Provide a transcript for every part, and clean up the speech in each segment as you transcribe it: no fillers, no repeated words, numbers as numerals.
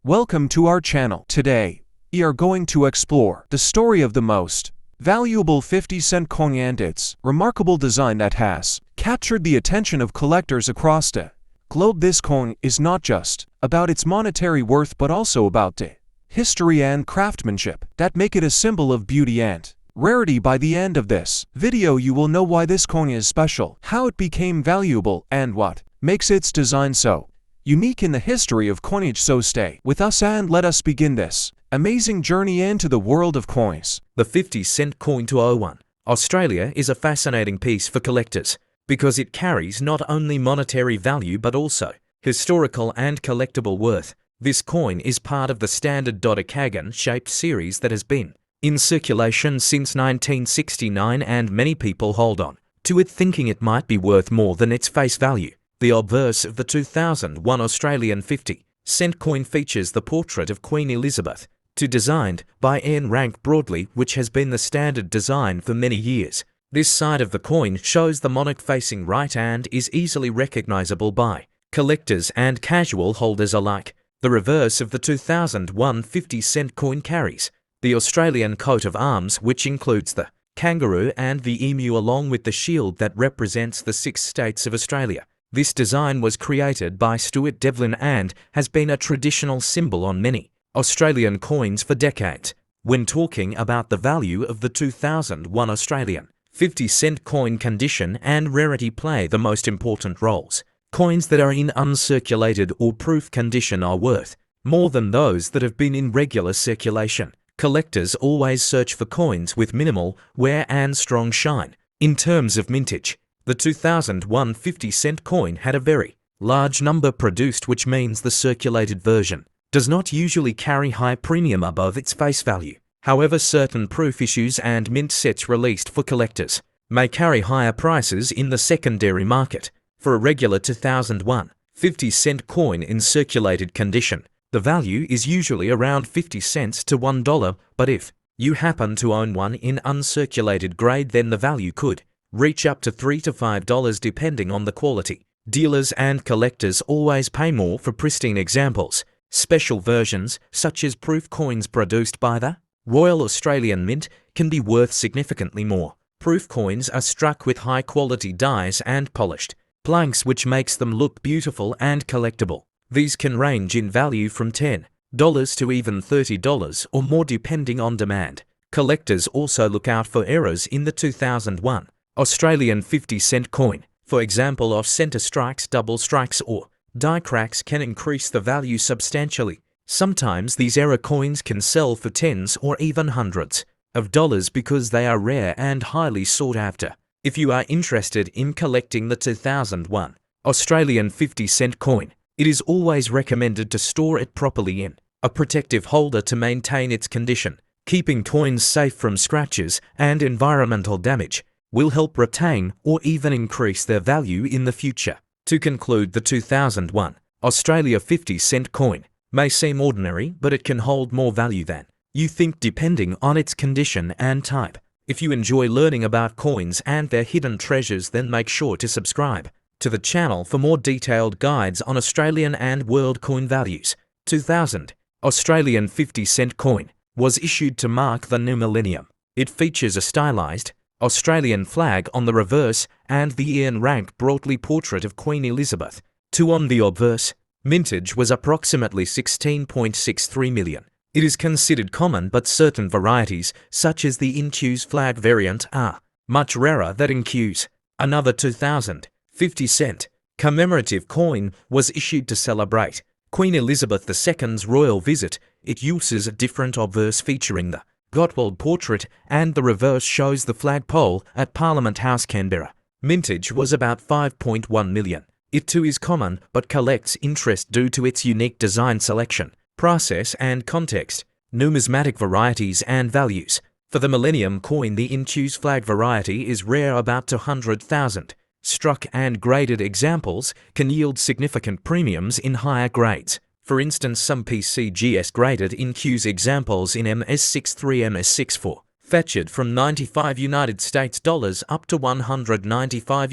Welcome to our channel. Today, we are going to explore the story of the most valuable 50-cent coin and its remarkable design that has captured the attention of collectors across the globe. This coin is not just about its monetary worth but also about the history and craftsmanship that make it a symbol of beauty and rarity. By the end of this video, you will know why this coin is special, how it became valuable, and what makes its design so unique in the history of coinage. So stay with us and let us begin this amazing journey into the world of coins. The 50-cent coin to 01 Australia is a fascinating piece for collectors because it carries not only monetary value but also historical and collectible worth. This coin is part of the standard octagon-shaped series that has been in circulation since 1969, and many people hold on to it thinking it might be worth more than its face value. The obverse of the 2001 Australian 50-cent coin features the portrait of Queen Elizabeth, designed by Ian Rank Broadley, which has been the standard design for many years. This side of the coin shows the monarch facing right and is easily recognizable by collectors and casual holders alike. The reverse of the 2001 50-cent coin carries the Australian coat of arms, which includes the kangaroo and the emu along with the shield that represents the 6 states of Australia. This design was created by Stuart Devlin and has been a traditional symbol on many Australian coins for decades. When talking about the value of the 2001 Australian 50-cent coin, condition and rarity play the most important roles. Coins that are in uncirculated or proof condition are worth more than those that have been in regular circulation. Collectors always search for coins with minimal wear and strong shine. In terms of mintage, the 2001 50-cent coin had a very large number produced, which means the circulated version does not usually carry high premium above its face value. However, certain proof issues and mint sets released for collectors may carry higher prices in the secondary market. For a regular 2001 50-cent coin in circulated condition, the value is usually around 50 cents to $1, but if you happen to own one in uncirculated grade, then the value could reach up to $3 to $5 depending on the quality. Dealers and collectors always pay more for pristine examples. Special versions, such as proof coins produced by the Royal Australian Mint, can be worth significantly more. Proof coins are struck with high-quality dies and polished planks, which makes them look beautiful and collectible. These can range in value from $10 to even $30 or more depending on demand. Collectors also look out for errors in the 2001 Australian 50-cent coin. For example, off-center strikes, double strikes, or die cracks can increase the value substantially. Sometimes these error coins can sell for tens or even hundreds of dollars because they are rare and highly sought after. If you are interested in collecting the 2001 Australian 50-cent coin, it is always recommended to store it properly in a protective holder to maintain its condition. Keeping coins safe from scratches and environmental damage will help retain or even increase their value in the future. To conclude, the 2001 Australia 50-cent coin may seem ordinary, but it can hold more value than you think depending on its condition and type. If you enjoy learning about coins and their hidden treasures, then make sure to subscribe to the channel for more detailed guides on Australian and world coin values. 2000 Australian 50-cent coin was issued to mark the new millennium. It features a stylized Australian flag on the reverse and the Ian Rank Broadley portrait of Queen Elizabeth II on the obverse. Mintage was approximately 16.63 million. It is considered common, but certain varieties, such as the Intu's flag variant, are much rarer than Intu's. Another 2000 50-cent commemorative coin was issued to celebrate Queen Elizabeth II's royal visit. It uses a different obverse featuring the Gottwald portrait, and the reverse shows the flagpole at Parliament House, Canberra. Mintage was about 5.1 million. It too is common, but collects interest due to its unique design, selection, process and context. Numismatic varieties and values. For the Millennium coin, the Intu's flag variety is rare, about 200,000. Struck and graded examples can yield significant premiums in higher grades. For instance, some PCGS graded Intu's examples in MS63, MS64 fetched from $95 US up to $195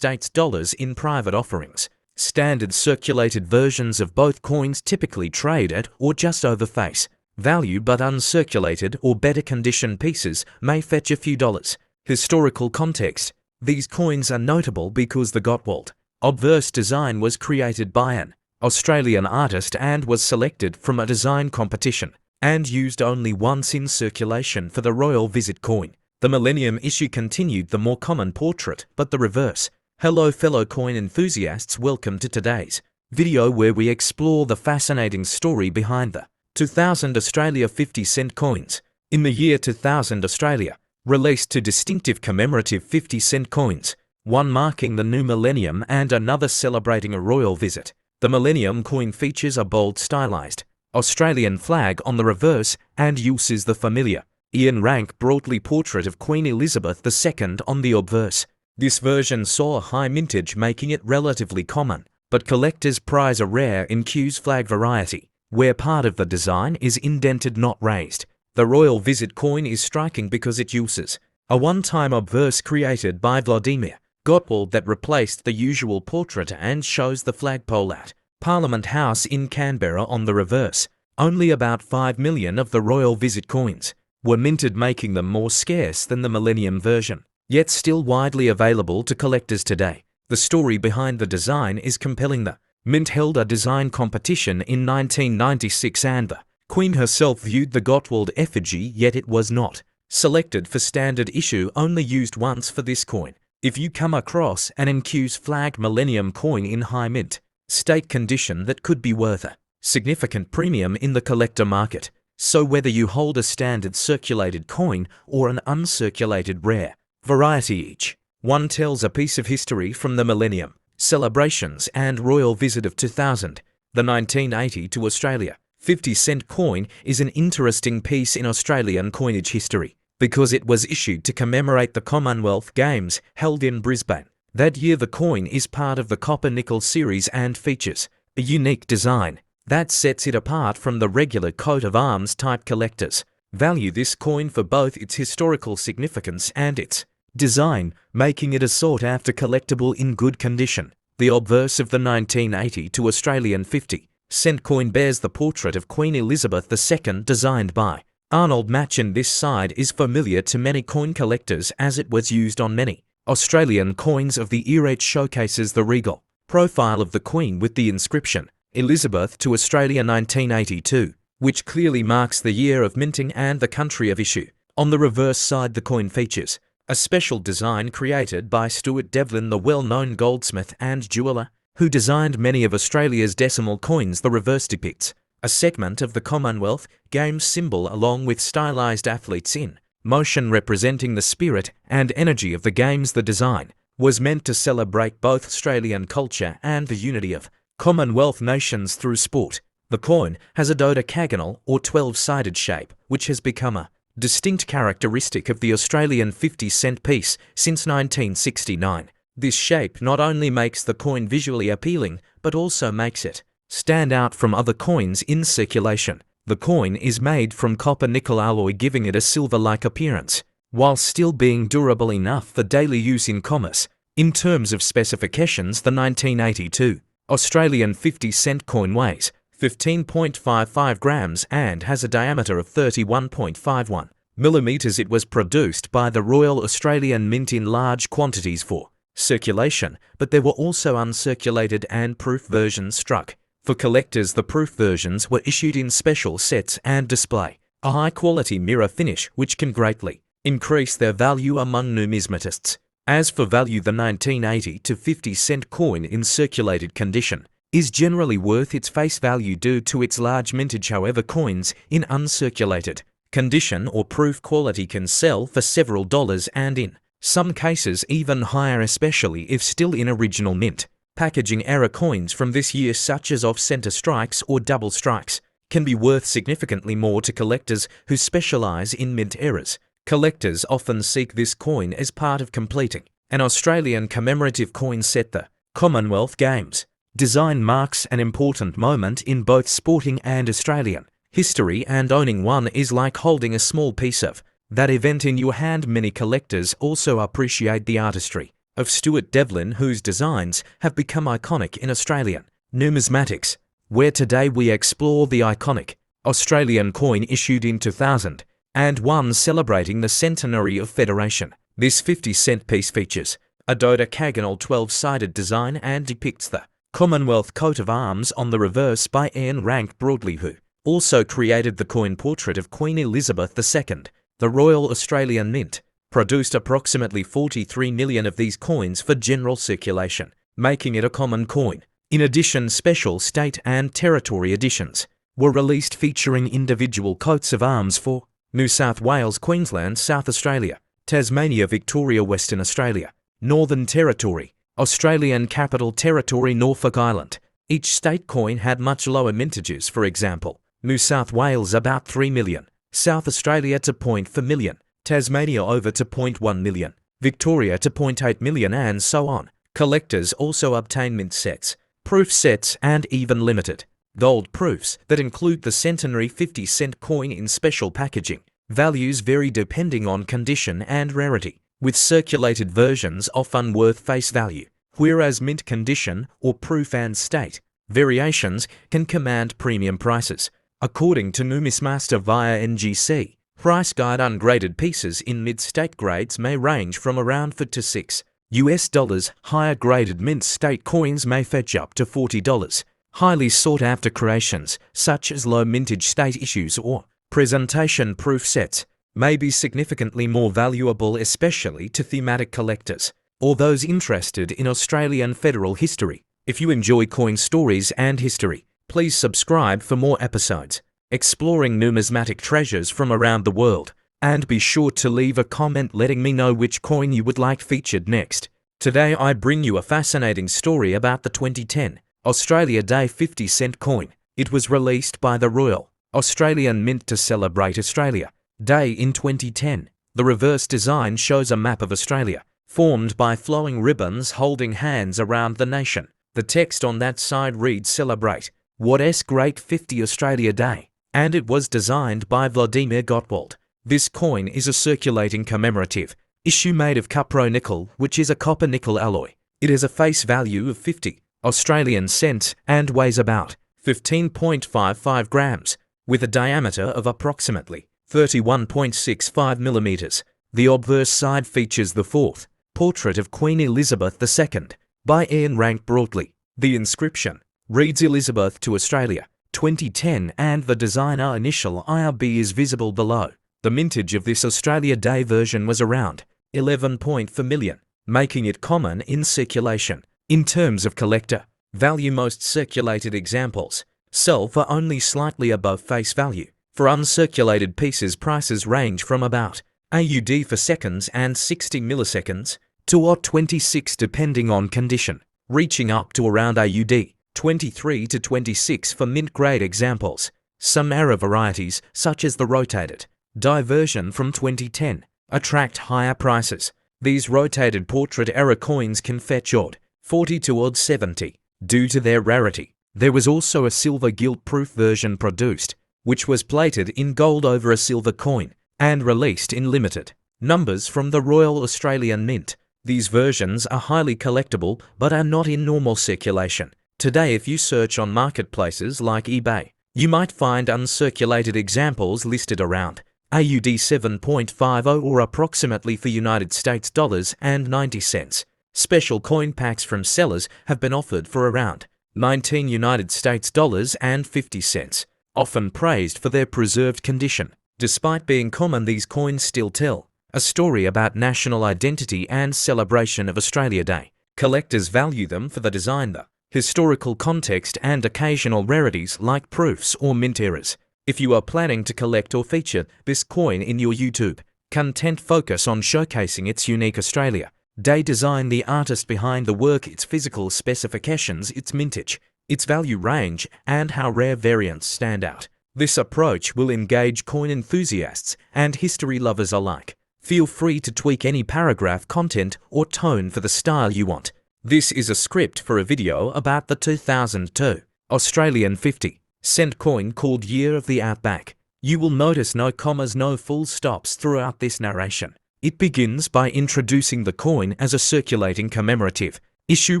US in private offerings. Standard circulated versions of both coins typically trade at or just over face value, but uncirculated or better condition pieces may fetch a few dollars. Historical context. These coins are notable because the Gottwald obverse design was created by an Australian artist and was selected from a design competition and used only once in circulation for the Royal Visit coin. The Millennium issue continued the more common portrait, but the reverse. Hello fellow coin enthusiasts, welcome to today's video where we explore the fascinating story behind the 2000 Australia 50-cent coins. In the year 2000, Australia released two distinctive commemorative 50-cent coins, one marking the new millennium and another celebrating a royal visit. The Millennium coin features a bold stylized Australian flag on the reverse and uses the familiar Ian Rank broadly portrait of Queen Elizabeth II on the obverse. This version saw a high mintage, making it relatively common, but collectors prize a rare in Q's flag variety, where part of the design is indented, not raised. The Royal Visit coin is striking because it uses a one-time obverse created by Vladimir Gottwald that replaced the usual portrait and shows the flagpole at Parliament House in Canberra on the reverse. Only about 5 million of the Royal Visit coins were minted, making them more scarce than the Millennium version, yet still widely available to collectors today. The story behind the design is compelling. The Mint held a design competition in 1996 and the Queen herself viewed the Gottwald effigy, yet it was not selected for standard issue, only used once for this coin. If you come across an NQ's flag Millennium coin in high mint state condition, that could be worth a significant premium in the collector market. So whether you hold a standard circulated coin or an uncirculated rare variety, each one tells a piece of history from the Millennium celebrations and Royal Visit of 2000. The 1980 to Australia 50-cent coin is an interesting piece in Australian coinage history because it was issued to commemorate the Commonwealth Games held in Brisbane. That year the coin is part of the copper-nickel series and features a unique design that sets it apart from the regular coat of arms type. Collectors value this coin for both its historical significance and its design, making it a sought-after collectible in good condition. The obverse of the 1980 to Australian 50-cent coin bears the portrait of Queen Elizabeth II designed by Arnold Machen. This side is familiar to many coin collectors as it was used on many Australian coins of the era. It showcases the regal profile of the Queen with the inscription Elizabeth to Australia 1982, which clearly marks the year of minting and the country of issue. On the reverse side, the coin features a special design created by Stuart Devlin, the well-known goldsmith and jeweller who designed many of Australia's decimal coins. The reverse depicts a segment of the Commonwealth Games symbol along with stylized athletes in motion representing the spirit and energy of the Games. The design was meant to celebrate both Australian culture and the unity of Commonwealth nations through sport. The coin has a dodecagonal or 12-sided shape, which has become a distinct characteristic of the Australian 50-cent piece since 1969. This shape not only makes the coin visually appealing, but also makes it stand out from other coins in circulation. The coin is made from copper-nickel alloy, giving it a silver-like appearance, while still being durable enough for daily use in commerce. In terms of specifications, the 1982 Australian 50-cent coin weighs 15.55 grams and has a diameter of 31.51 millimeters. It was produced by the Royal Australian Mint in large quantities for circulation, but there were also uncirculated and proof versions struck. For collectors, the proof versions were issued in special sets and display a high-quality mirror finish, which can greatly increase their value among numismatists. As for value, the 1980 to 50-cent coin in circulated condition is generally worth its face value due to its large mintage. However, coins in uncirculated condition or proof quality can sell for several dollars and in some cases even higher, especially if still in original mint. Packaging error coins from this year, such as off-center strikes or double strikes, can be worth significantly more to collectors who specialize in mint errors. Collectors often seek this coin as part of completing an Australian commemorative coin set. The Commonwealth Games design marks an important moment in both sporting and Australian history, and owning one is like holding a small piece of that event in your hand. Many collectors also appreciate the artistry of Stuart Devlin, whose designs have become iconic in Australian numismatics, where today we explore the iconic Australian coin issued in 2000 and one celebrating the centenary of Federation. This 50-cent piece features a dodecagonal 12-sided design and depicts the Commonwealth coat of arms on the reverse by Ian Rank Broadley, who also created the coin portrait of Queen Elizabeth II. The Royal Australian Mint produced approximately 43 million of these coins for general circulation, making it a common coin. In addition, special state and territory editions were released featuring individual coats of arms for New South Wales, Queensland, South Australia, Tasmania, Victoria, Western Australia, Northern Territory, Australian Capital Territory, Norfolk Island. Each state coin had much lower mintages. For example, New South Wales about 3 million, South Australia to 0.4 million, Tasmania over to 0.1 million, Victoria to 0.8 million, and so on. Collectors also obtain mint sets, proof sets, and even limited gold proofs that include the centenary 50-cent coin in special packaging. Values vary depending on condition and rarity, with circulated versions often worth face value, whereas mint condition or proof and state variations can command premium prices. According to Numismaster via NGC, price guide, ungraded pieces in mid-state grades may range from around $4 to $6. Higher graded mint state coins may fetch up to $40. Highly sought-after creations, such as low mintage state issues or presentation proof sets, may be significantly more valuable, especially to thematic collectors or those interested in Australian federal history. If you enjoy coin stories and history, please subscribe for more episodes exploring numismatic treasures from around the world, and be sure to leave a comment letting me know which coin you would like featured next. Today I bring you a fascinating story about the 2010 Australia Day 50-cent coin. It was released by the Royal Australian Mint to celebrate Australia Day in 2010. The reverse design shows a map of Australia, formed by flowing ribbons holding hands around the nation. The text on that side reads "Celebrate What's Great 50 Australia Day," and it was designed by Vladimir Gottwald. This coin is a circulating commemorative issue made of cupro-nickel, which is a copper-nickel alloy. It has a face value of 50 Australian cents and weighs about 15.55 grams, with a diameter of approximately 31.65 millimeters. The obverse side features the fourth portrait of Queen Elizabeth II by Ian Rank Broadley. The inscription reads "Elizabeth to Australia, 2010," and the designer initial IRB is visible below. The mintage of this Australia Day version was around 11.4 million, making it common in circulation. In terms of collector value, most circulated examples sell for only slightly above face value. For uncirculated pieces, prices range from about AUD for seconds and 60 milliseconds to AUD 26 depending on condition, reaching up to around AUD 23 to 26 for mint-grade examples. Some error varieties, such as the rotated die version from 2010, attract higher prices. These rotated portrait error coins can fetch AUD 40 to AUD 70 due to their rarity. There was also a silver gilt-proof version produced, which was plated in gold over a silver coin and released in limited numbers from the Royal Australian Mint. These versions are highly collectible but are not in normal circulation. Today, if you search on marketplaces like eBay, you might find uncirculated examples listed around AUD 7.50 or approximately for United States dollars and 90 cents. Special coin packs from sellers have been offered for around 19 United States dollars and 50 cents, often praised for their preserved condition. Despite being common, these coins still tell a story about national identity and celebration of Australia Day. Collectors value them for the design, the historical context, and occasional rarities like proofs or mint errors. If you are planning to collect or feature this coin in your YouTube content, focus on showcasing its unique Australia Day design, the artist behind the work, its physical specifications, its mintage, its value range, and how rare variants stand out. This approach will engage coin enthusiasts and history lovers alike. Feel free to tweak any paragraph, content, or tone for the style you want. This is a script for a video about the 2002 Australian 50-cent coin called Year of the Outback. You will notice no commas, no full stops throughout this narration. It begins by introducing the coin as a circulating commemorative issue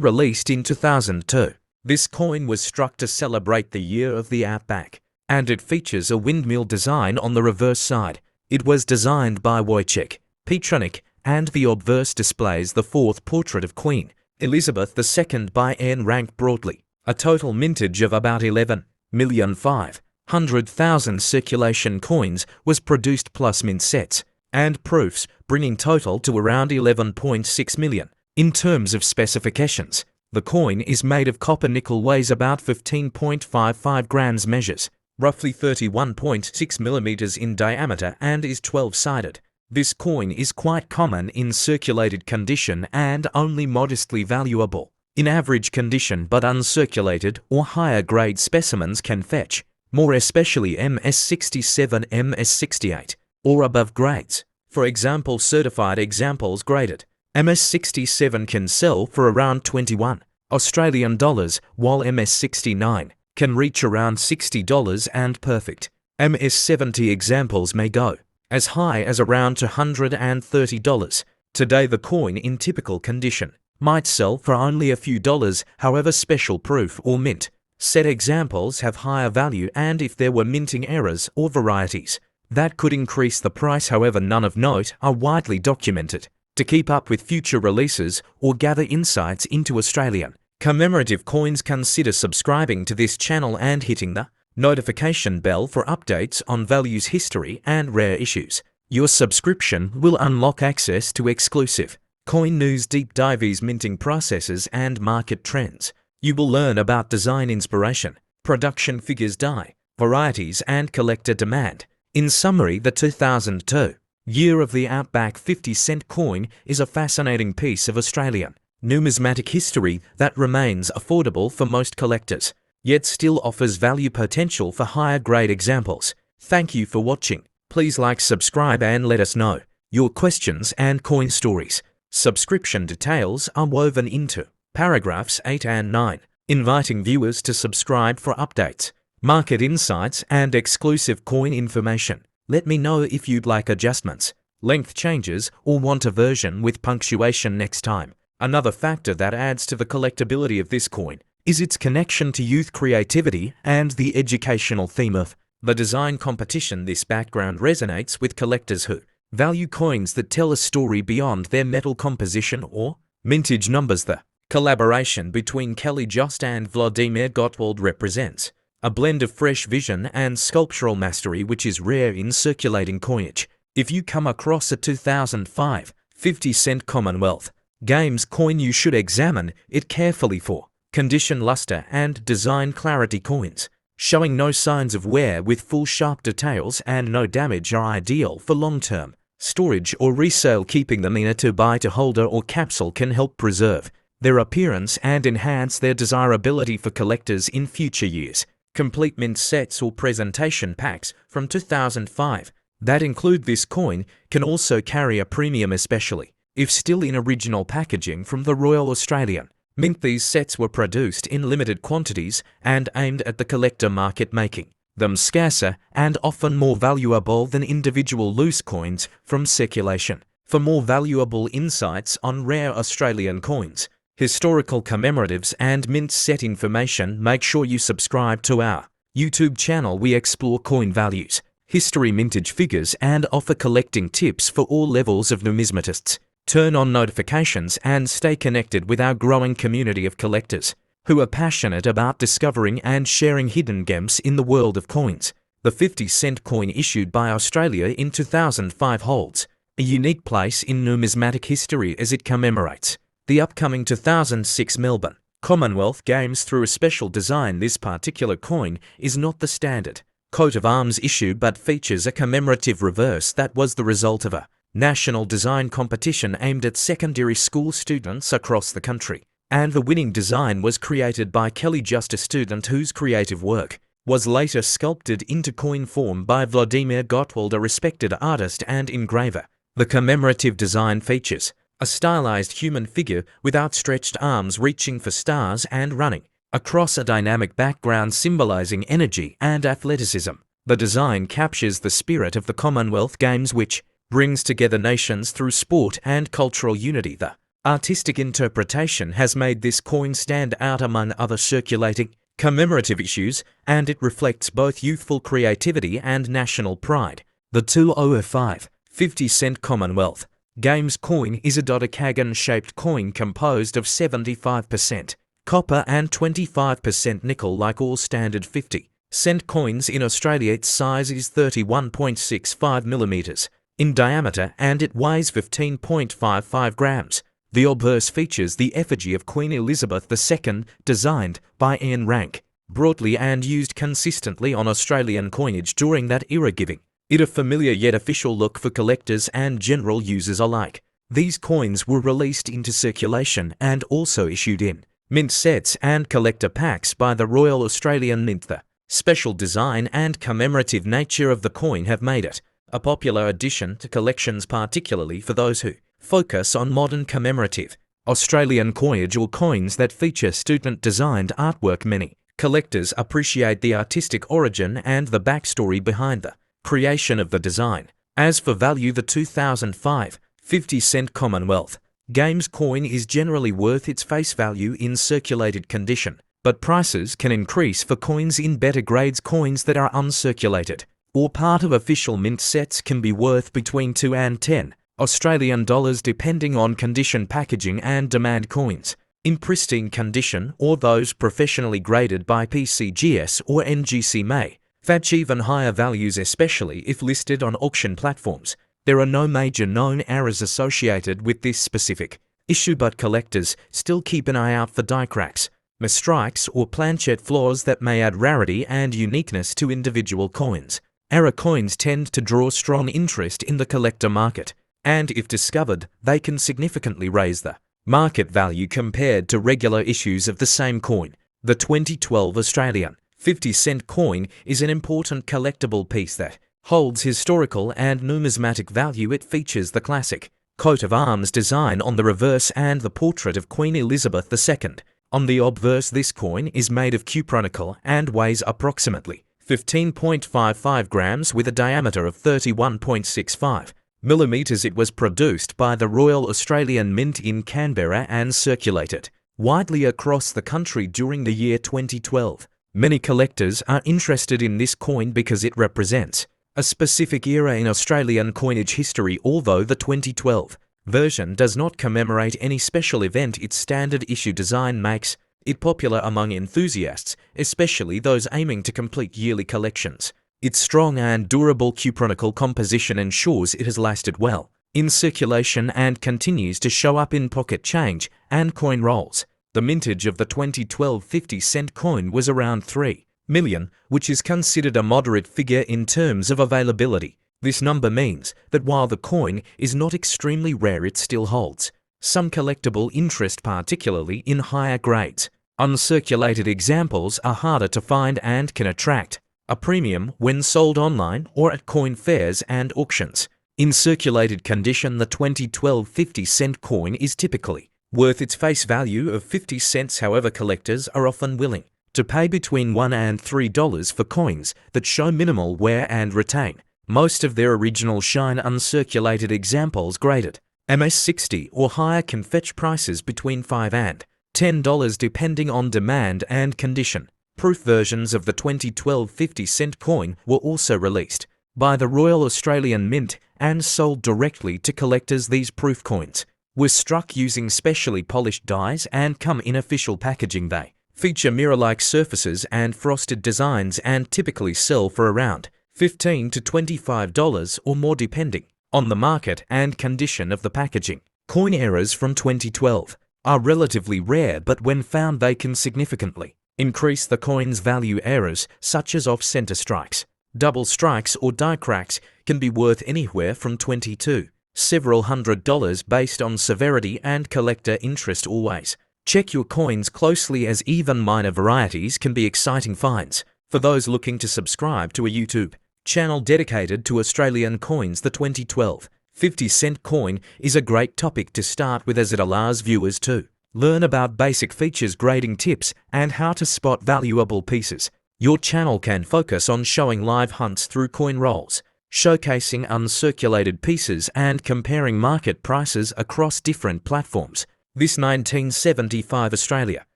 released in 2002. This coin was struck to celebrate the year of the Outback, and it features a windmill design on the reverse side. It was designed by Wojciech Petronik, and the obverse displays the fourth portrait of Queen Elizabeth II by Anne Rank Broadley. A total mintage of about 11,500,000 circulation coins was produced plus mint sets and proofs, bringing total to around 11.6 million. In terms of specifications, the coin is made of copper nickel, weighs about 15.55 grams, measures roughly 31.6 millimeters in diameter, and is 12-sided. This coin is quite common in circulated condition and only modestly valuable in average condition, but uncirculated or higher grade specimens can fetch more, especially MS67, MS68 or above grades. For example, certified examples graded MS67 can sell for around 21 Australian dollars, while MS69 can reach around $60, and perfect MS70 examples may go as high as around $230. Today, the coin in typical condition might sell for only a few dollars. However, special proof or mint set examples have higher value, and if there were minting errors or varieties, that could increase the price. However, none of note are widely documented. To keep up with future releases or gather insights into Australian commemorative coins, consider subscribing to this channel and hitting the notification bell for updates on values, history, and rare issues. Your subscription will unlock access to exclusive coin news, deep dives, minting processes, and market trends. You will learn about design inspiration, production figures, die varieties, and collector demand. In summary, the 2002 Year of the Outback 50-cent coin is a fascinating piece of Australian numismatic history that remains affordable for most collectors, yet still offers value potential for higher grade examples. Thank you for watching. Please like, subscribe, and let us know your questions and coin stories. Subscription details are woven into paragraphs 8 and 9, inviting viewers to subscribe for updates, market insights, and exclusive coin information. Let me know if you'd like adjustments, length changes, or want a version with punctuation next time. Another factor that adds to the collectability of this coin is its connection to youth creativity and the educational theme of the design competition. This background resonates with collectors who value coins that tell a story beyond their metal composition or mintage numbers. The collaboration between Kelly Jost and Vladimir Gottwald represents a blend of fresh vision and sculptural mastery which is rare in circulating coinage. If you come across a 2005 50-cent Commonwealth Games coin, you should examine it carefully for condition, luster, and design clarity. Coins showing no signs of wear with full sharp details and no damage are ideal for long-term storage or resale. Keeping them in a 2x2 holder or capsule can help preserve their appearance and enhance their desirability for collectors in future years. Complete mint sets or presentation packs from 2005 that include this coin can also carry a premium, especially if still in original packaging from the Royal Australian Mint. These sets were produced in limited quantities and aimed at the collector market, making them scarcer and often more valuable than individual loose coins from circulation. For more valuable insights on rare Australian coins, historical commemoratives, and mint set information, make sure you subscribe to our YouTube channel. We explore coin values, history, mintage figures, and offer collecting tips for all levels of numismatists. Turn on notifications and stay connected with our growing community of collectors who are passionate about discovering and sharing hidden gems in the world of coins. The 50-cent coin issued by Australia in 2005 holds a unique place in numismatic history as it commemorates the upcoming 2006 Melbourne Commonwealth Games through a special design. This particular coin is not the standard coat of arms issue but features a commemorative reverse that was the result of a national design competition aimed at secondary school students across the country, and the winning design was created by Kelly Jost, a student whose creative work was later sculpted into coin form by Vladimir Gottwald, a respected artist and engraver. The commemorative design features a stylized human figure with outstretched arms reaching for stars and running across a dynamic background symbolizing energy and athleticism. The design captures the spirit of the Commonwealth Games, which brings together nations through sport and cultural unity. The artistic interpretation has made this coin stand out among other circulating commemorative issues, and it reflects both youthful creativity and national pride. The 2005 50-cent Commonwealth Games coin is a dodecagon-shaped coin composed of 75% copper and 25% nickel. Like all standard 50-cent coins in Australia, its size is 31.65 millimeters in diameter and it weighs 15.55 grams. The obverse features the effigy of Queen Elizabeth II, designed by Ian Rank, broadly and used consistently on Australian coinage during that era, giving it a familiar yet official look for collectors and general users alike. These coins were released into circulation and also issued in mint sets and collector packs by the Royal Australian Mint. The special design and commemorative nature of the coin have made it a popular addition to collections, particularly for those who focus on modern commemorative Australian coinage or coins that feature student-designed artwork. Many collectors appreciate the artistic origin and the backstory behind the creation of the design. As for value, the 2005 50-cent Commonwealth Games coin is generally worth its face value in circulated condition, but prices can increase for coins in better grades. Coins that are uncirculated or part of official mint sets can be worth between 2 and 10 Australian dollars depending on condition, packaging and demand. Coins in pristine condition or those professionally graded by PCGS or NGC may fetch even higher values, especially if listed on auction platforms. There are no major known errors associated with this specific issue, but collectors still keep an eye out for die cracks, misstrikes or planchet flaws that may add rarity and uniqueness to individual coins. Error coins tend to draw strong interest in the collector market, and if discovered, they can significantly raise the market value compared to regular issues of the same coin. The 2012 Australian 50-cent coin is an important collectible piece that holds historical and numismatic value. It features the classic coat of arms design on the reverse and the portrait of Queen Elizabeth II on the obverse. This coin is made of cupronickel and weighs approximately 15.55 grams with a diameter of 31.65 millimeters. It was produced by the Royal Australian Mint in Canberra and circulated widely across the country during the year 2012. Many collectors are interested in this coin because it represents a specific era in Australian coinage history. Although the 2012 version does not commemorate any special event, its standard issue design makes it popular among enthusiasts, especially those aiming to complete yearly collections. Its strong and durable cupronickel composition ensures it has lasted well in circulation and continues to show up in pocket change and coin rolls. The mintage of the 2012 50-cent coin was around 3 million, which is considered a moderate figure in terms of availability. This number means that while the coin is not extremely rare, it still holds some collectible interest, particularly in higher grades. Uncirculated examples are harder to find and can attract a premium when sold online or at coin fairs and auctions. In circulated condition, the 2012 50-cent coin is typically worth its face value of 50 cents. However, collectors are often willing to pay between $1 and $3 for coins that show minimal wear and retain most of their original shine. Uncirculated examples graded MS60 or higher can fetch prices between $5 and $10 depending on demand and condition. Proof versions of the 2012 50-cent coin were also released by the Royal Australian Mint and sold directly to collectors. These proof coins were struck using specially polished dies and come in official packaging. They feature mirror-like surfaces and frosted designs and typically sell for around $15 to $25 or more depending on the market and condition of the packaging. Coin errors from 2012 are relatively rare, but when found they can significantly increase the coin's value. Errors such as off-center strikes, double strikes or die cracks can be worth anywhere from $20 to several $100 based on severity and collector interest. Always check your coins closely, as even minor varieties can be exciting finds. For those looking to subscribe to a YouTube channel dedicated to Australian coins, the 2012 50-cent coin is a great topic to start with, as it allows viewers to learn about basic features, grading tips, and how to spot valuable pieces. Your channel can focus on showing live hunts through coin rolls, showcasing uncirculated pieces and comparing market prices across different platforms. This 1975 Australia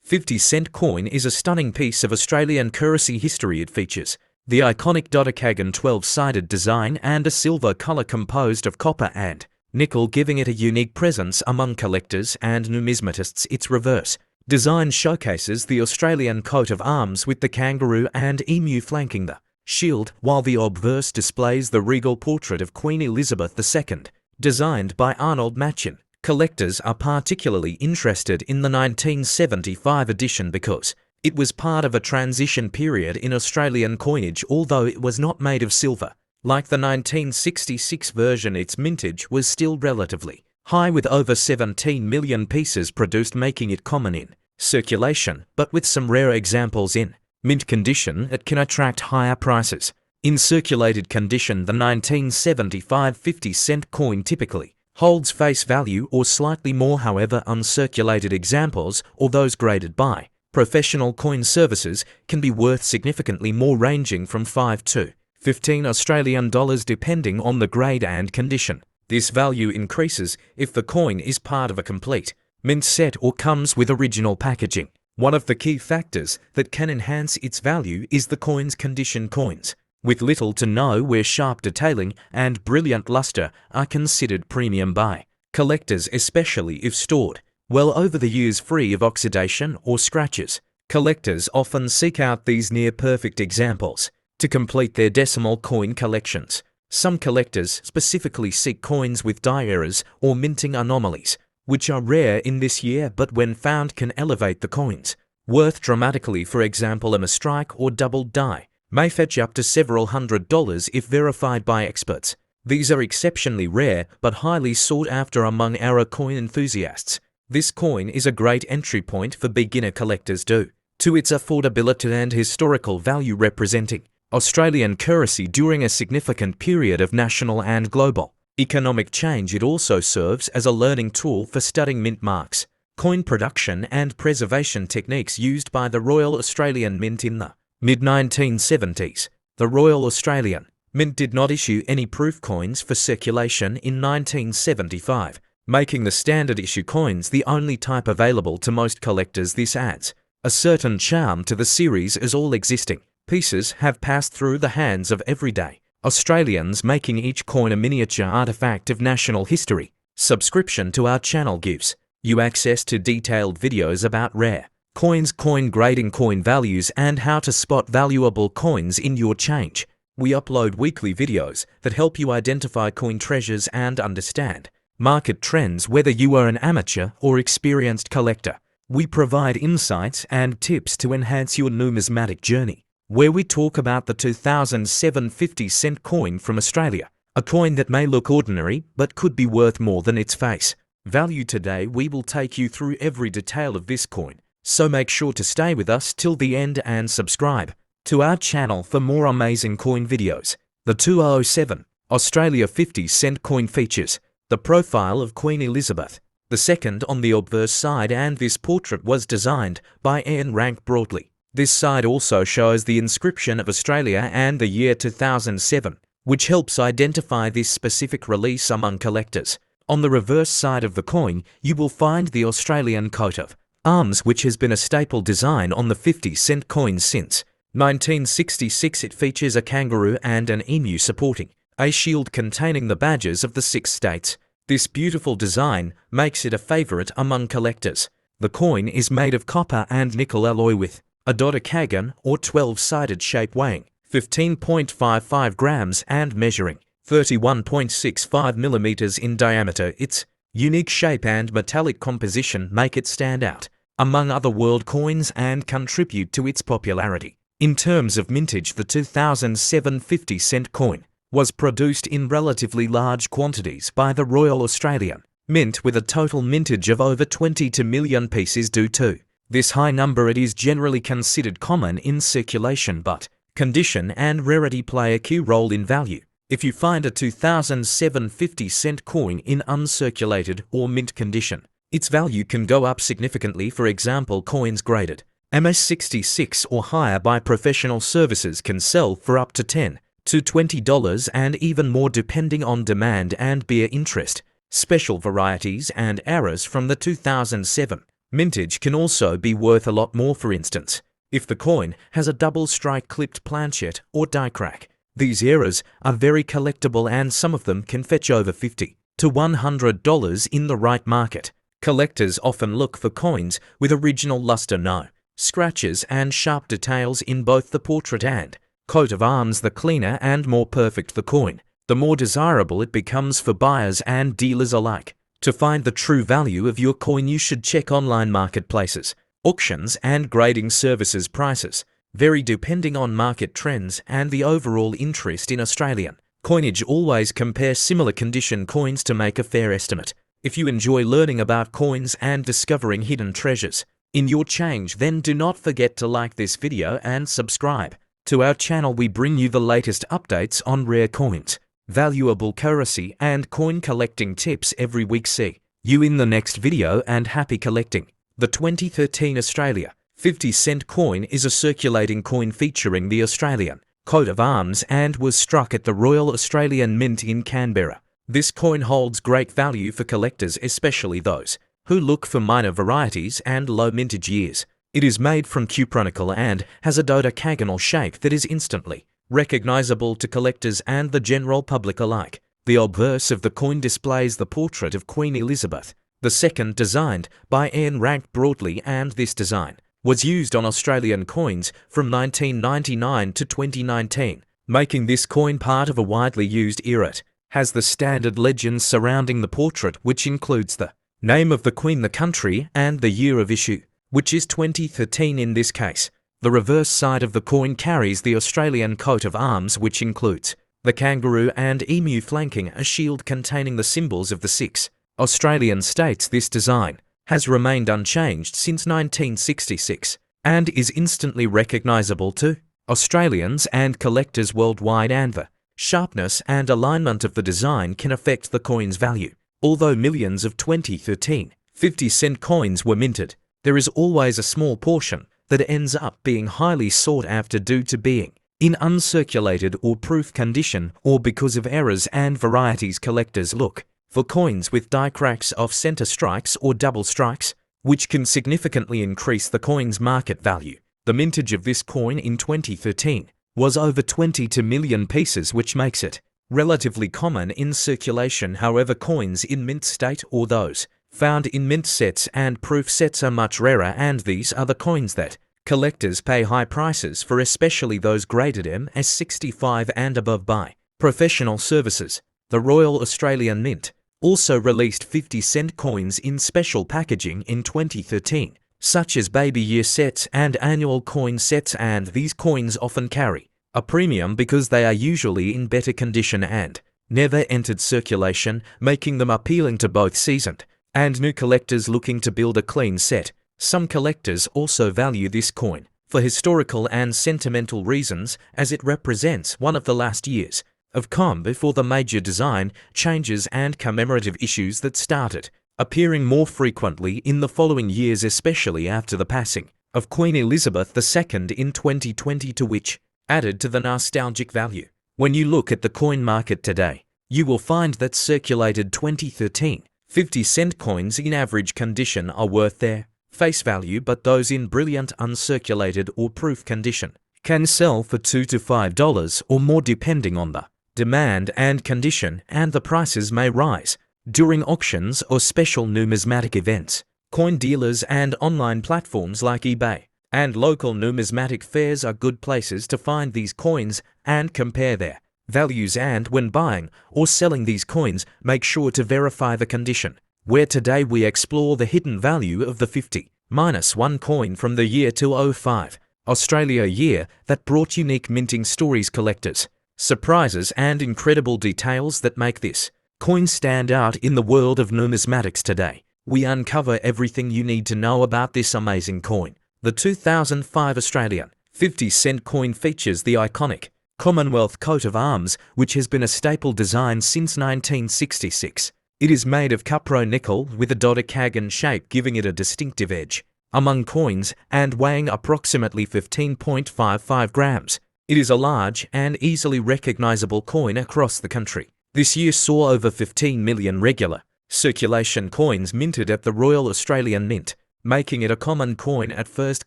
50-cent coin is a stunning piece of Australian currency history. It features the iconic Doddecagon 12-sided design and a silver colour composed of copper and nickel, giving it a unique presence among collectors and numismatists. Its reverse design showcases the Australian coat of arms with the kangaroo and emu flanking the shield, while the obverse displays the regal portrait of Queen Elizabeth II, designed by Arnold Machin. Collectors are particularly interested in the 1975 edition because it was part of a transition period in Australian coinage, although it was not made of silver. Like the 1966 version, its mintage was still relatively high, with over 17 million pieces produced, making it common in circulation, but with some rare examples in mint condition, it can attract higher prices. In circulated condition, the 1975 50-cent coin typically holds face value or slightly more. However, uncirculated examples, or those graded by professional coin services, can be worth significantly more, ranging from 5 to 15 Australian dollars depending on the grade and condition. This value increases if the coin is part of a complete mint set or comes with original packaging. One of the key factors that can enhance its value is the coin's condition. Coins with little to no wear, sharp detailing, and brilliant luster are considered premium by collectors, especially if stored well over the years, free of oxidation or scratches. Collectors often seek out these near-perfect examples to complete their decimal coin collections. Some collectors specifically seek coins with die errors or minting anomalies, which are rare in this year but when found can elevate the coin's worth dramatically. For example, a mistrike or doubled die may fetch up to several $100s if verified by experts. These are exceptionally rare but highly sought after among our coin enthusiasts. This coin is a great entry point for beginner collectors due to its affordability and historical value, representing Australian currency during a significant period of national and global economic change. It also serves as a learning tool for studying mint marks, coin production and preservation techniques used by the Royal Australian Mint in the mid-1970s. The Royal Australian Mint did not issue any proof coins for circulation in 1975, making the standard issue coins the only type available to most collectors. This adds a certain charm to the series, as all existing pieces have passed through the hands of everyday Australians, making each coin a miniature artifact of national history. Subscription to our channel gives you access to detailed videos about rare coins, coin grading, coin values, and how to spot valuable coins in your change. We upload weekly videos that help you identify coin treasures and understand market trends, whether you are an amateur or experienced collector. We provide insights and tips to enhance your numismatic journey, where we talk about the 2007 50-cent coin from Australia, a coin that may look ordinary but could be worth more than its face value. Today we will take you through every detail of this coin, so make sure to stay with us till the end and subscribe to our channel for more amazing coin videos. The 2007 Australia 50-cent coin features the profile of Queen Elizabeth II on the obverse side, and this portrait was designed by Ian Rank Broadley. This side also shows the inscription of Australia and the year 2007, which helps identify this specific release among collectors. On the reverse side of the coin, you will find the Australian coat of arms, which has been a staple design on the 50-cent coins since 1966. It features a kangaroo and an emu supporting a shield containing the badges of the 6 states. This beautiful design makes it a favourite among collectors. The coin is made of copper and nickel alloy with a Doddecagon or 12-sided shape, weighing 15.55 grams and measuring 31.65 millimeters in diameter. Its unique shape and metallic composition make it stand out among other world coins and contribute to its popularity. In terms of mintage, the 2007 50-cent coin was produced in relatively large quantities by the Royal Australian Mint, with a total mintage of over 22 million pieces. Due to this high number, it is generally considered common in circulation, but condition and rarity play a key role in value. If you find a 2007 50-cent coin in uncirculated or mint condition, its value can go up significantly. For example, coins graded MS66 or higher by professional services can sell for up to $10,000 to $20 and even more depending on demand and beer interest. Special varieties and eras from the 2007 mintage can also be worth a lot more. For instance, if the coin has a double strike clipped planchet or die crack. These eras are very collectible and some of them can fetch over $50 to $100 in the right market. Collectors often look for coins with original luster, no scratches and sharp details in both the portrait and coat of arms. The cleaner and more perfect the coin, the more desirable it becomes for buyers and dealers alike. To find the true value of your coin, you should check online marketplaces, auctions and grading services. Prices vary depending on market trends and the overall interest in Australian coinage. Always compare similar condition coins to make a fair estimate. If you enjoy learning about coins and discovering hidden treasures in your change, then do not forget to like this video and subscribe to our channel. We bring you the latest updates on rare coins, valuable currency and coin collecting tips every week. See you in the next video and happy collecting. The 2013 Australia 50-cent coin is a circulating coin featuring the Australian coat of arms and was struck at the Royal Australian Mint in Canberra. This coin holds great value for collectors, especially those who look for minor varieties and low mintage years. It is made from cupronickel and has a dodecagonal shape that is instantly recognizable to collectors and the general public alike. The obverse of the coin displays the portrait of Queen Elizabeth II, designed by Ian Rank broadly, and this design was used on Australian coins from 1999 to 2019, making this coin part of a widely used era. It has the standard legends surrounding the portrait, which includes the name of the Queen, the country, and the year of issue, which is 2013 in this case. The reverse side of the coin carries the Australian coat of arms, which includes the kangaroo and emu flanking a shield containing the symbols of the 6 Australian states. This design has remained unchanged since 1966 and is instantly recognizable to Australians and collectors worldwide, and the sharpness and alignment of the design can affect the coin's value. Although millions of 2013 50-cent coins were minted, there is always a small portion that ends up being highly sought after due to being in uncirculated or proof condition, or because of errors and varieties. Collectors look for coins with die cracks, off center strikes or double strikes, which can significantly increase the coin's market value. The mintage of this coin in 2013 was over 22 million pieces, which makes it relatively common in circulation. However, coins in mint state or those found in mint sets and proof sets are much rarer, and these are the coins that collectors pay high prices for, especially those graded MS65 and above by professional services. The Royal Australian Mint also released 50-cent coins in special packaging in 2013, such as baby year sets and annual coin sets, and these coins often carry a premium because they are usually in better condition and never entered circulation, making them appealing to both seasoned and new collectors looking to build a clean set. Some collectors also value this coin for historical and sentimental reasons, as it represents one of the last years of calm before the major design changes and commemorative issues that started appearing more frequently in the following years, especially after the passing of Queen Elizabeth II in 2020, to which added to the nostalgic value. When you look at the coin market today, you will find that circulated 2013 50-cent coins in average condition are worth their face value, but those in brilliant uncirculated or proof condition can sell for $2 to $5 or more depending on the demand and condition, and the prices may rise during auctions or special numismatic events. Coin dealers and online platforms like eBay and local numismatic fairs are good places to find these coins and compare their values, and when buying or selling these coins, make sure to verify the condition. Where today we explore the hidden value of the 50-1 coin from the year 2005 Australia, year that brought unique minting stories, collectors, surprises and incredible details that make this coin stand out in the world of numismatics today. We uncover everything you need to know about this amazing coin. The 2005 Australian 50-cent coin features the iconic Commonwealth coat of arms, which has been a staple design since 1966. It is made of cupronickel with a dodecagon shape, giving it a distinctive edge among coins, and weighing approximately 15.55 grams. It is a large and easily recognizable coin across the country. This year saw over 15 million regular circulation coins minted at the Royal Australian Mint, making it a common coin at first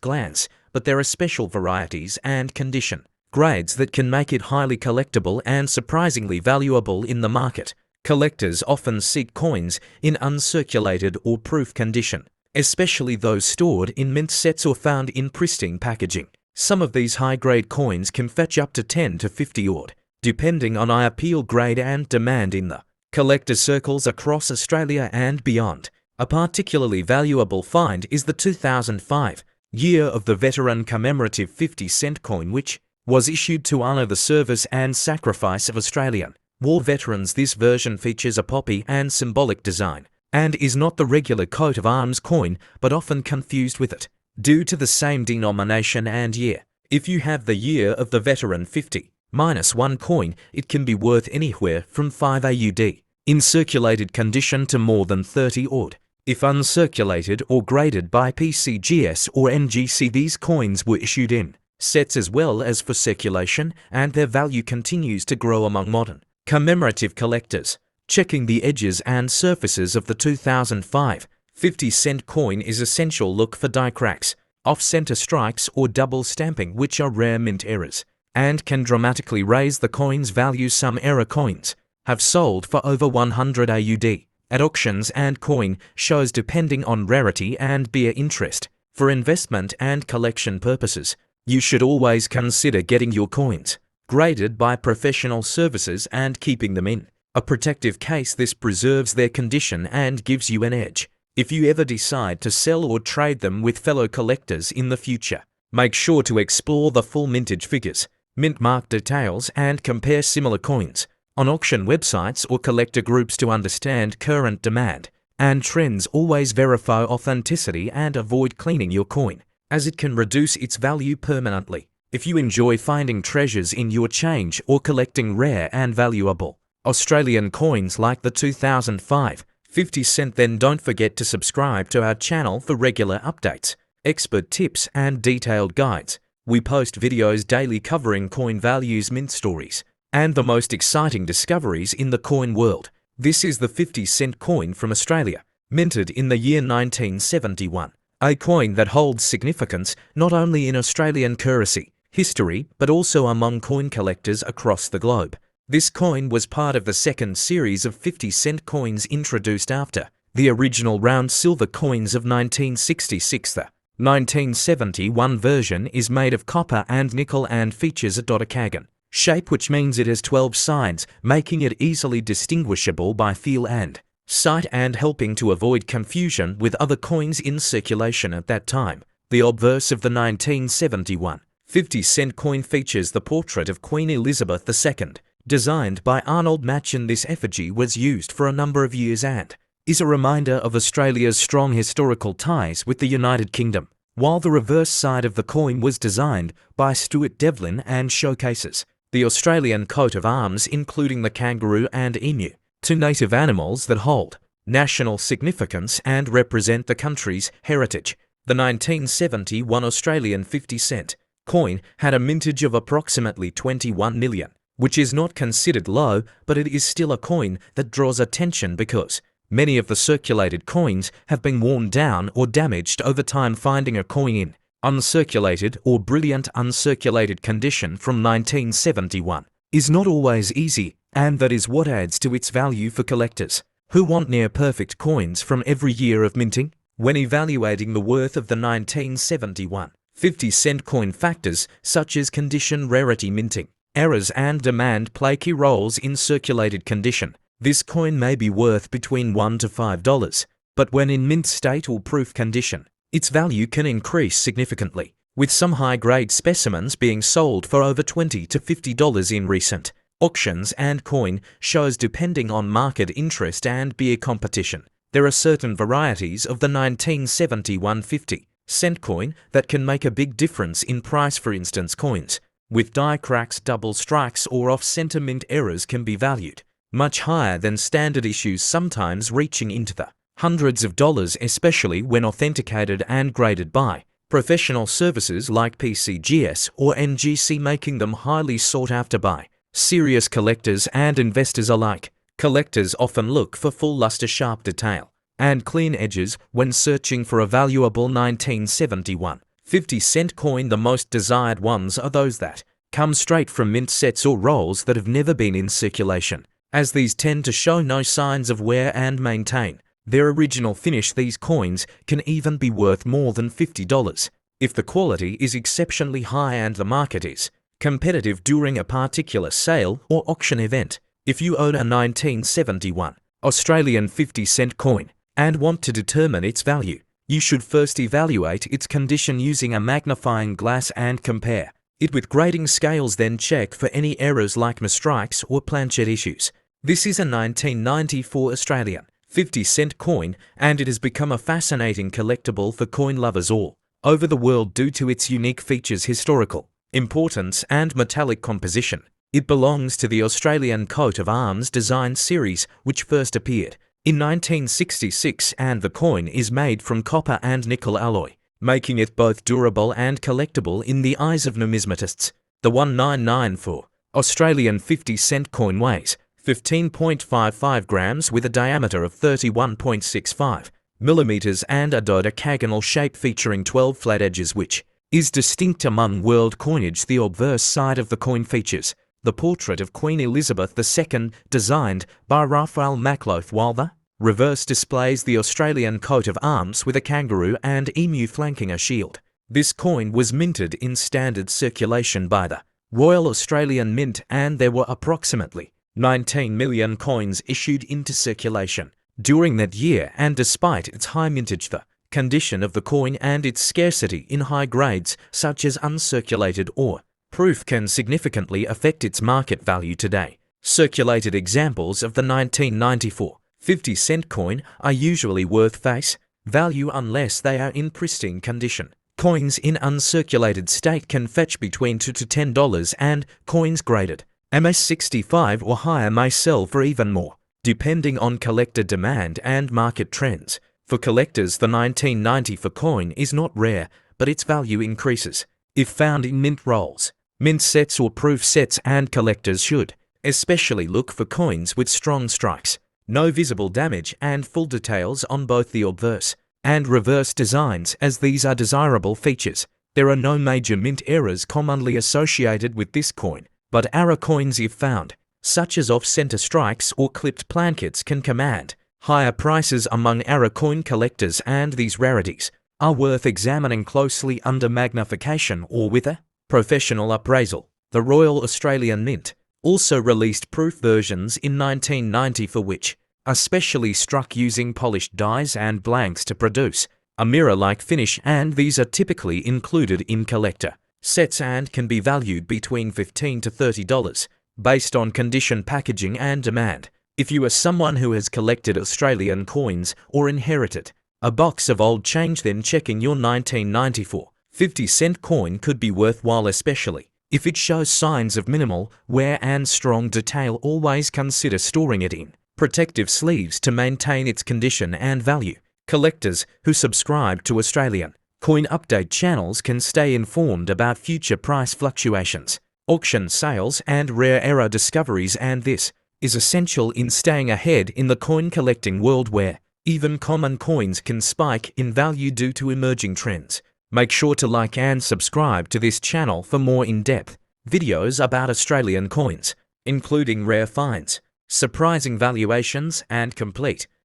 glance, but there are special varieties and condition grades that can make it highly collectible and surprisingly valuable in the market. Collectors often seek coins in uncirculated or proof condition, especially those stored in mint sets or found in pristine packaging. Some of these high-grade coins can fetch up to 10 to 50 odd, depending on appeal grade and demand in the collector circles across Australia and beyond. A particularly valuable find is the 2005 Year of the Veteran commemorative 50-cent coin, which was issued to honour the service and sacrifice of Australian war veterans. This version features a poppy and symbolic design, and is not the regular coat of arms coin, but often confused with it, due to the same denomination and year. If you have the Year of the Veteran 50-1 coin, it can be worth anywhere from 5 AUD in circulated condition to more than 30 odd. If uncirculated or graded by PCGS or NGC, these coins were issued in sets as well as for circulation, and their value continues to grow among modern commemorative collectors. Checking the edges and surfaces of the 2005 50-cent coin is essential. Look for die cracks, off-center strikes or double stamping, which are rare mint errors and can dramatically raise the coin's value. Some error coins have sold for over 100 AUD at auctions and coin shows, depending on rarity and bear interest. For investment and collection purposes, you should always consider getting your coins graded by professional services and keeping them in a protective case. This preserves their condition and gives you an edge if you ever decide to sell or trade them with fellow collectors in the future. Make sure to explore the full mintage figures, mint mark details, and compare similar coins on auction websites or collector groups to understand current demand and trends. Always verify authenticity and avoid cleaning your coin, as it can reduce its value permanently. If you enjoy finding treasures in your change or collecting rare and valuable Australian coins like the 2005 50-cent, then don't forget to subscribe to our channel for regular updates, expert tips, and detailed guides. We post videos daily covering coin values, mint stories, and the most exciting discoveries in the coin world. This is the 50-cent coin from Australia, minted in the year 1971. A coin that holds significance not only in Australian currency history, but also among coin collectors across the globe. This coin was part of the second series of 50-cent coins introduced after the original round silver coins of 1966. The 1971 version is made of copper and nickel and features a dodecagon shape, which means it has 12 sides, making it easily distinguishable by feel and sight and helping to avoid confusion with other coins in circulation at that time. The obverse of the 1971 50-cent coin features the portrait of Queen Elizabeth II, designed by Arnold Machen. This effigy was used for a number of years and is a reminder of Australia's strong historical ties with the United Kingdom, while the reverse side of the coin was designed by Stuart Devlin and showcases the Australian coat of arms, including the kangaroo and emu, two native animals that hold national significance and represent the country's heritage. The 1971 Australian 50-cent coin had a mintage of approximately 21 million, which is not considered low, but it is still a coin that draws attention because many of the circulated coins have been worn down or damaged over time. Finding a coin in uncirculated or brilliant uncirculated condition from 1971 is not always easy, and that is what adds to its value for collectors who want near-perfect coins from every year of minting. When evaluating the worth of the 1971 50-cent coin, factors such as condition, rarity, minting errors, and demand play key roles in circulated condition. This coin may be worth between $1 to $5, but when in mint state or proof condition, its value can increase significantly, with some high-grade specimens being sold for over $20 to $50 in recent auctions and coin shows. Depending on market interest and beer competition, there are certain varieties of the 1971 50-cent coin that can make a big difference in price. For instance, coins with die cracks, double strikes, or off-center mint errors can be valued much higher than standard issues, sometimes reaching into the hundreds of dollars, especially when authenticated and graded by professional services like PCGS or NGC making them highly sought after by serious collectors and investors alike. Collectors often look for full luster sharp detail and clean edges when searching for a valuable 1971 50-cent coin. The most desired ones are those that come straight from mint sets or rolls that have never been in circulation, as these tend to show no signs of wear and maintain their original finish. These coins can even be worth more than $50 if the quality is exceptionally high and the market is competitive during a particular sale or auction event. If you own a 1971 Australian 50-cent coin and want to determine its value, you should first evaluate its condition using a magnifying glass and compare it with grading scales, then check for any errors like mistrikes or planchet issues. This is a 1994 Australian 50-cent coin, and it has become a fascinating collectible for coin lovers all over the world due to its unique features, historical importance and metallic composition. It belongs to the Australian coat of arms design series, which first appeared in 1966, and the coin is made from copper and nickel alloy, making it both durable and collectible in the eyes of numismatists. The 1994 Australian 50-cent coin weighs 15.55 grams with a diameter of 31.65 millimeters and a dodecagonal shape featuring 12 flat edges, which is distinct among world coinage. The obverse side of the coin features the portrait of Queen Elizabeth II, designed by Raphael Macloth, while the reverse displays the Australian coat of arms with a kangaroo and emu flanking a shield. This coin was minted in standard circulation by the Royal Australian Mint, and there were approximately 19 million coins issued into circulation during that year, and despite its high mintage, the condition of the coin and its scarcity in high grades such as uncirculated or proof can significantly affect its market value today. Circulated examples of the 1994 50-cent coin are usually worth face value unless they are in pristine condition. Coins in uncirculated state can fetch between $2 to $10, and coins graded MS65 or higher may sell for even more, depending on collector demand and market trends. For collectors, the 1994 coin is not rare, but its value increases if found in mint rolls, mint sets or proof sets, and collectors should especially look for coins with strong strikes, no visible damage, and full details on both the obverse and reverse designs, as these are desirable features. There are no major mint errors commonly associated with this coin, but error coins, if found, such as off-center strikes or clipped plankets, can command higher prices among error coin collectors, and these rarities are worth examining closely under magnification or with a professional appraisal. The Royal Australian Mint also released proof versions in 1990 for which are specially struck using polished dies and blanks to produce a mirror-like finish, and these are typically included in collector sets and can be valued between $15 to $30 based on condition, packaging, and demand. If you are someone who has collected Australian coins or inherited a box of old change, then checking your 1994 50-cent coin could be worthwhile, especially if it shows signs of minimal wear and strong detail. Always consider storing it in protective sleeves to maintain its condition and value. Collectors who subscribe to Australian coin update channels can stay informed about future price fluctuations, auction sales, and rare error discoveries, and this is essential in staying ahead in the coin collecting world, where even common coins can spike in value due to emerging trends. Make sure to like and subscribe to this channel for more in-depth videos about Australian coins, including rare finds, surprising valuations, and complete